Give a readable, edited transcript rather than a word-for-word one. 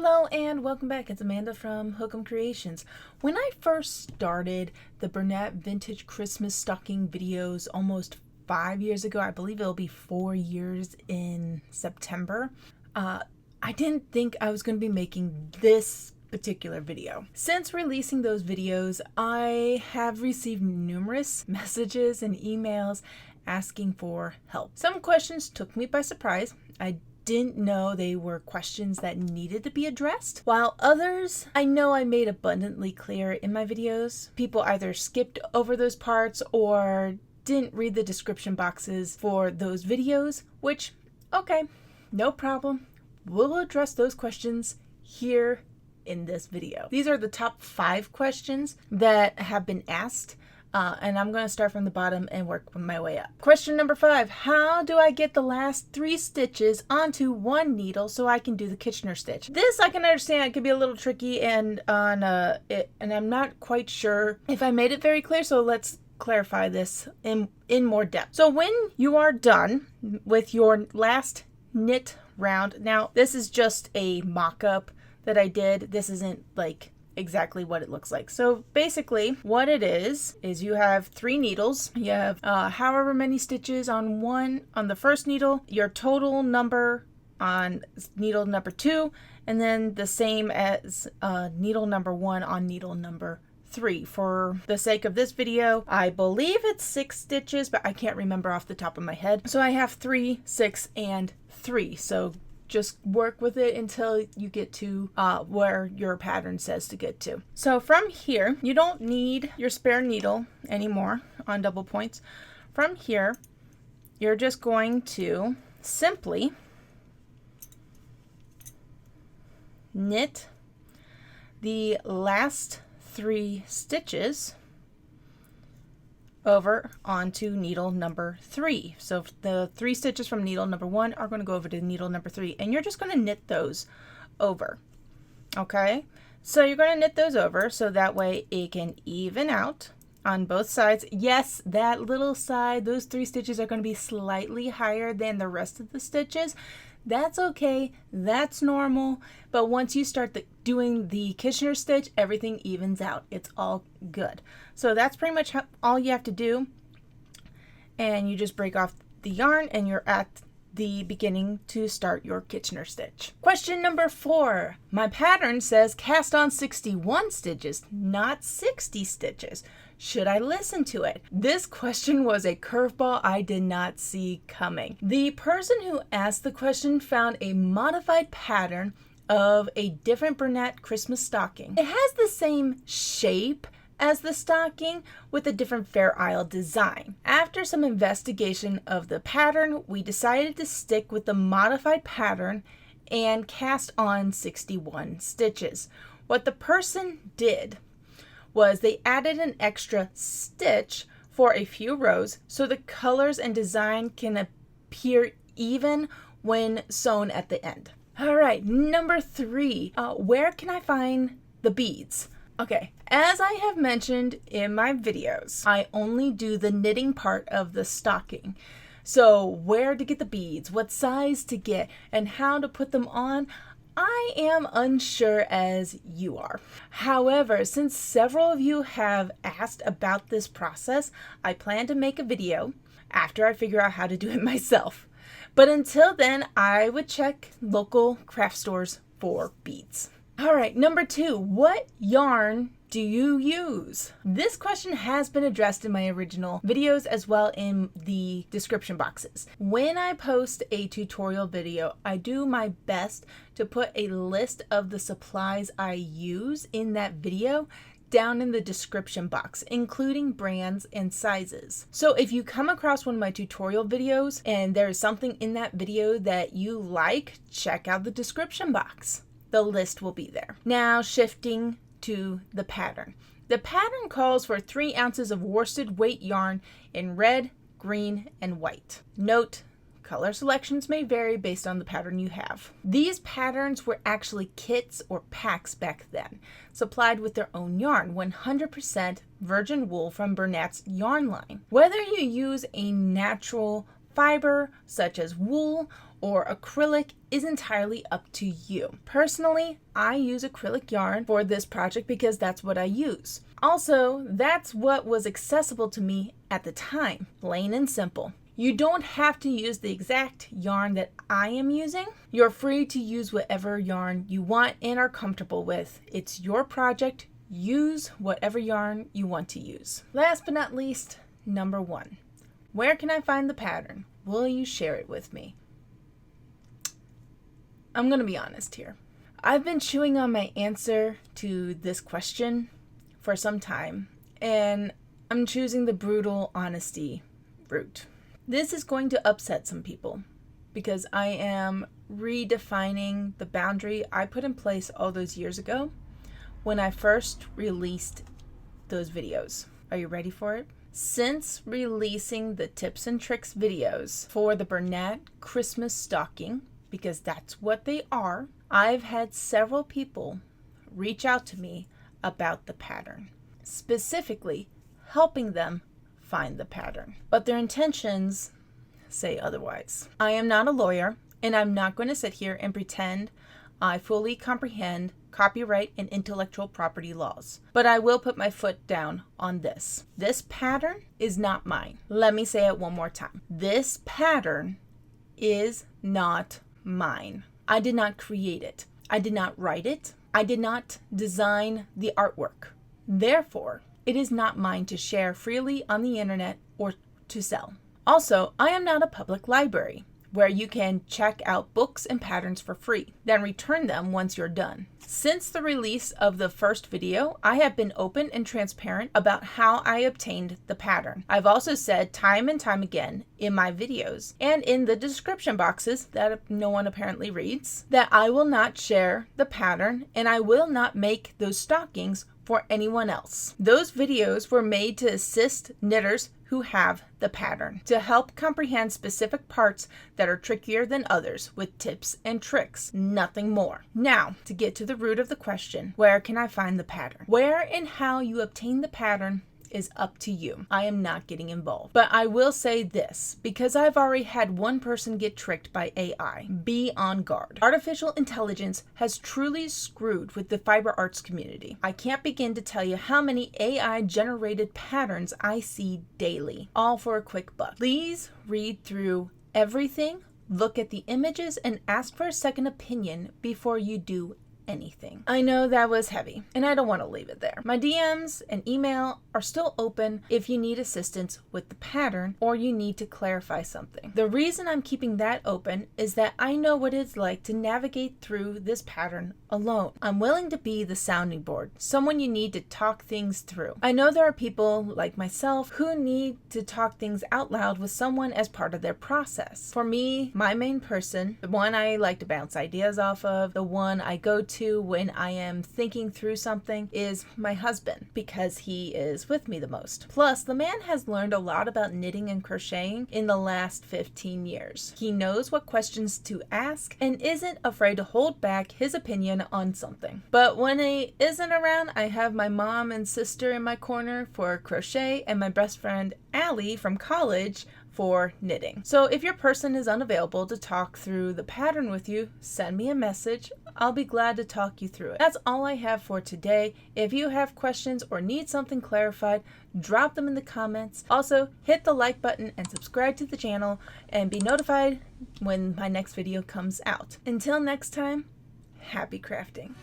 Hello and welcome back. It's Amanda from Hook'em Creations. When I first started the Bernat Vintage Christmas Stocking videos almost 5 years ago, I believe it'll be 4 years in September, I didn't think I was going to be making this particular video. Since releasing those videos, I have received numerous messages and emails asking for help. Some questions took me by surprise. I didn't know they were questions that needed to be addressed, while others I know I made abundantly clear in my videos. People either skipped over those parts or didn't read the description boxes for those videos, which, okay, no problem. We'll address those questions here in this video. These are the top 5 questions that have been asked. And I'm going to start from the bottom and work my way up. Question number 5. How do I get the last 3 stitches onto one needle so I can do the Kitchener stitch? This I can understand it could be a little tricky and I'm not quite sure if I made it very clear, so let's clarify this in more depth. So when you are done with your last knit round, now this is just a mock-up that I did. This isn't like exactly what it looks like. So basically what it is you have 3 needles. You have however many stitches on the first needle, your total number on needle number 2, and then the same as needle number 1 on needle number 3. For the sake of this video, I believe it's 6 stitches, but I can't remember off the top of my head. So I have 3, 6, and 3. So just work with it until you get to where your pattern says to get to. So from here, you don't need your spare needle anymore on double points. From here, you're just going to simply knit the last 3 stitches over onto needle number 3. So the 3 stitches from needle number 1 are going to go over to needle number 3, and you're just going to knit those over. Okay, so you're going to knit those over so that way it can even out on both sides. Yes, that little side, those 3 stitches are going to be slightly higher than the rest of the stitches. That's okay, that's normal, but once you start doing the Kitchener stitch, everything evens out. It's all good. So that's pretty much all you have to do, and you just break off the yarn and you're at the beginning to start your Kitchener stitch. Question number 4. My pattern says cast on 61 stitches, not 60 stitches. Should I listen to it? This question was a curveball I did not see coming. The person who asked the question found a modified pattern of a different Bernat Christmas stocking. It has the same shape as the stocking with a different Fair Isle design. After some investigation of the pattern, we decided to stick with the modified pattern and cast on 61 stitches. What the person did was they added an extra stitch for a few rows so the colors and design can appear even when sewn at the end. All right, number 3, where can I find the beads? Okay, as I have mentioned in my videos, I only do the knitting part of the stocking. So where to get the beads, what size to get, and how to put them on, I am unsure as you are. However, since several of you have asked about this process, I plan to make a video after I figure out how to do it myself. But until then, I would check local craft stores for beads. All right, number 2, what yarn do you use? This question has been addressed in my original videos as well in the description boxes. When I post a tutorial video, I do my best to put a list of the supplies I use in that video down in the description box, including brands and sizes. So if you come across one of my tutorial videos and there's something in that video that you like, check out the description box. The list will be there. Now shifting to the pattern. The pattern calls for 3 ounces of worsted weight yarn in red, green, and white. Note, color selections may vary based on the pattern you have. These patterns were actually kits or packs back then, supplied with their own yarn, 100% virgin wool from Bernat's yarn line. Whether you use a natural fiber, such as wool or acrylic, is entirely up to you. Personally, I use acrylic yarn for this project because that's what I use. Also, that's what was accessible to me at the time, plain and simple. You don't have to use the exact yarn that I am using. You're free to use whatever yarn you want and are comfortable with. It's your project. Use whatever yarn you want to use. Last but not least, number 1. Where can I find the pattern? Will you share it with me? I'm going to be honest here. I've been chewing on my answer to this question for some time, and I'm choosing the brutal honesty route. This is going to upset some people because I am redefining the boundary I put in place all those years ago when I first released those videos. Are you ready for it? Since releasing the tips and tricks videos for the Bernat Christmas Stocking, because that's what they are, I've had several people reach out to me about the pattern, specifically helping them find the pattern. But their intentions say otherwise. I am not a lawyer, and I'm not going to sit here and pretend I fully comprehend copyright and intellectual property laws. But I will put my foot down on this. This pattern is not mine. Let me say it one more time. This pattern is not mine. I did not create it. I did not write it. I did not design the artwork. Therefore, it is not mine to share freely on the internet or to sell. Also, I am not a public library where you can check out books and patterns for free, then return them once you're done. Since the release of the first video, I have been open and transparent about how I obtained the pattern. I've also said time and time again in my videos and in the description boxes that no one apparently reads that I will not share the pattern and I will not make those stockings for anyone else. Those videos were made to assist knitters who have the pattern, to help comprehend specific parts that are trickier than others with tips and tricks, nothing more. Now, to get to the root of the question, where can I find the pattern? Where and how you obtain the pattern is up to you. I am not getting involved. But I will say this, because I've already had one person get tricked by AI. Be on guard. Artificial intelligence has truly screwed with the fiber arts community. I can't begin to tell you how many AI generated patterns I see daily, all for a quick buck. Please read through everything, look at the images, and ask for a second opinion before you do anything. I know that was heavy, and I don't want to leave it there. My DMs and email are still open if you need assistance with the pattern or you need to clarify something. The reason I'm keeping that open is that I know what it's like to navigate through this pattern alone. I'm willing to be the sounding board, someone you need to talk things through. I know there are people like myself who need to talk things out loud with someone as part of their process. For me, my main person, the one I like to bounce ideas off of, the one I go to when I am thinking through something, is my husband, because he is with me the most. Plus, the man has learned a lot about knitting and crocheting in the last 15 years. He knows what questions to ask and isn't afraid to hold back his opinion on something. But when he isn't around, I have my mom and sister in my corner for crochet and my best friend Allie from college for knitting. So if your person is unavailable to talk through the pattern with you, send me a message. I'll be glad to talk you through it. That's all I have for today. If you have questions or need something clarified, drop them in the comments. Also, hit the like button and subscribe to the channel and be notified when my next video comes out. Until next time, happy crafting.